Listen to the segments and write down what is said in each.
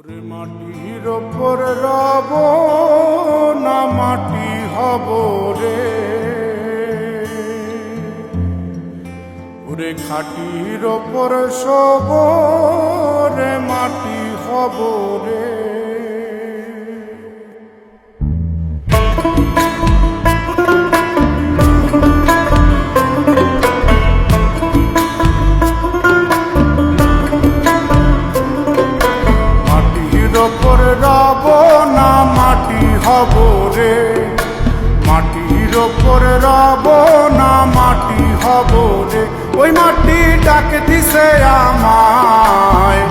ওরে মাটির ওপর রব না মাটি হব রে, ওরে খাটির ওপর সব রে মাটি হব রে। ওপর রব না মাটি হব রে, মাটির ওপর রব না মাটি হব রে। ওই মাটি ডাক দিছে আমায়,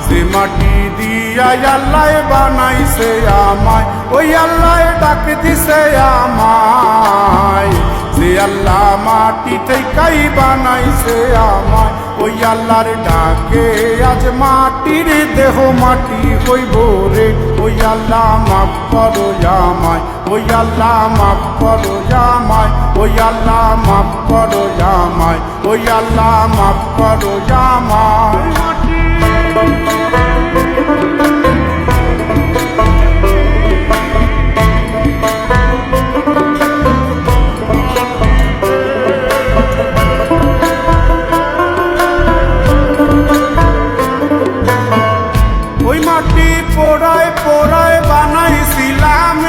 যে মাটি দিয়া আল্লাহ বানাইছে আমায়। ওই আল্লাহ ডাক দিছে আমায়, যে আল্লাহ মাটি থেকেই বানাইছে আমায়। ওই আল্লাহর ডাকে আজ মাটির দেহ মাটি হইব রে। ওই আল্লাহ মাফ করো আমায়, ওই আল্লাহ মাফ করো আমায়, ওই আল্লাহ মাফ করো আমায়, ওই আল্লাহ মাফ করো আমায়। পোড়ায় পোড়ায় বানাইছিলাম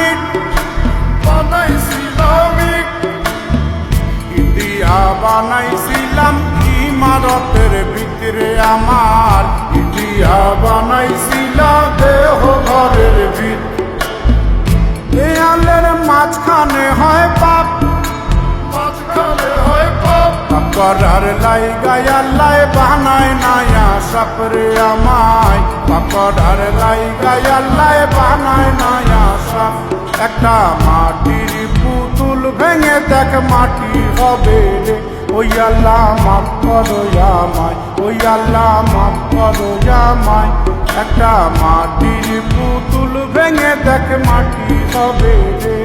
ইন্ডিয়া বানাইছিলাম ইমারতের ভিতরে আমার, ইন্ডিয়া বানাইছিল দেহ ঘরের ভিতরে। দেয়ালের মাঝখানে হয় পাপ, মাঝখানে হয় পাপ, করার লাইগায় আল্লাহ বানায় নায়া সাপরে আমায়। পাকড়ার লাইগায় আল্লাহ বানায় নায়া সাপ। একটা মাটির পুতুল ভেঙে দেখ মাটি হবে রে। ওই আল্লাহ মাফ করো আমায়, ওই আল্লাহ মাফ করো আমায়। একটা মাটির পুতুল ভেঙে দেখ মাটি হবে রে।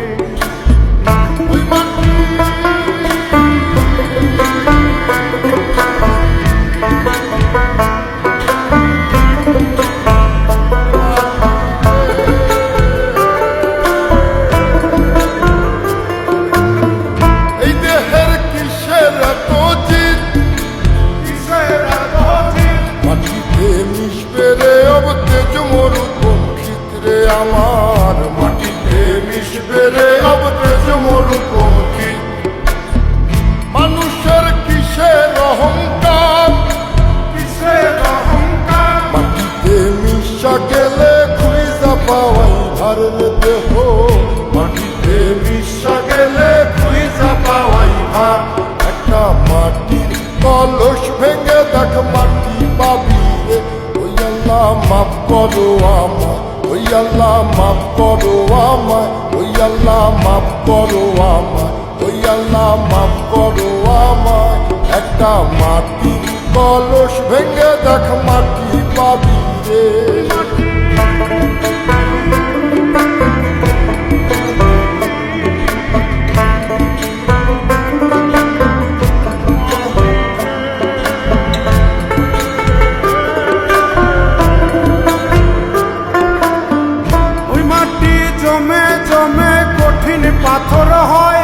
আমার মাটিতে মিশবে রে অবতে মরুপঙ্খী। মানুষের কিসের অহংকার, কিসের অহংকার, মাটিতে মিশা গেলে খুঁজা পাওয়াই ভারের দেহ। মাটিতে মিশা গেলে খুঁজা পাওয়াই ভার। একটা মাটির কলস ভেঙে দেখ মাটি পাবি রে। ওই আল্লাহ মাফ করো আমায়, ওই আল্লাহ মাফ করো আমায়, ওই আল্লাহ মাফ করো আমায়, ওই আল্লাহ মাফ করো আমায়। একটা মাটির কলস ভেঙে দেখ মাটি পাবি রে। পাথর হয়,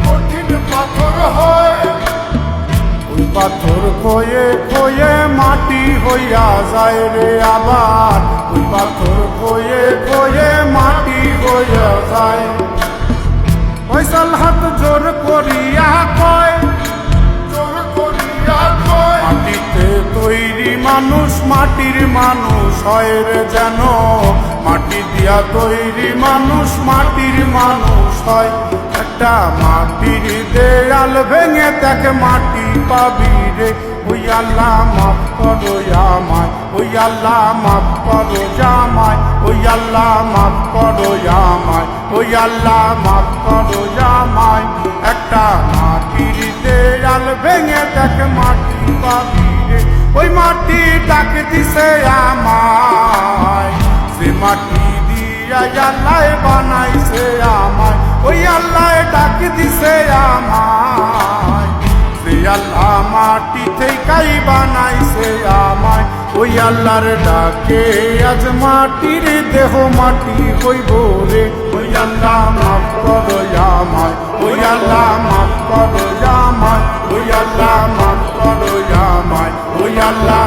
কঠিন পাথর হয়, ওই পাথর খয়ে খয়ে মাটি হইয়া যায় রে আবার। ওই পাথর খয়ে খয়ে মাটি হইয়া যায়। ফয়সাল হাত জোর করিয়া কয়, জোর করিয়া কয়, মাটিতে তৈরি মানুষ মাটির মানুষ হয় রে যেন। মাটি দিয়া তৈরি মানুষ মাটির মানুষ হয়। একটা মাটির দেয়াল ভেঙে দেখ মাটি পাবি রে। ওই আল্লাহ মাফ করো আমায়, ওই আল্লাহ মাফ করো আমায়, ওই আল্লাহ মাফ করো আমায়, ওই আল্লাহ মাফ করো আমায়। একটা মাটির দেয়াল ভেঙে দেখ মাটি পাবি রে। ওই মাটি ডাক দিছে আমায়, যে মাটি দিয়া আল্লাহ বানাইছে আমায়। ওই আল্লাহ ডাক দিছে আমায়, যে আল্লাহ মাটি থেকেই বানাইছে আমায় ওই আল্লাহর ডাকে আজ মাটির দেহ মাটি হইব রে ওই আল্লাহ মাফ করো আমায় ওই আল্লাহ মাফ করো আমায় ওই আল্লাহ মাফ করো আমায় ওই আল্লাহ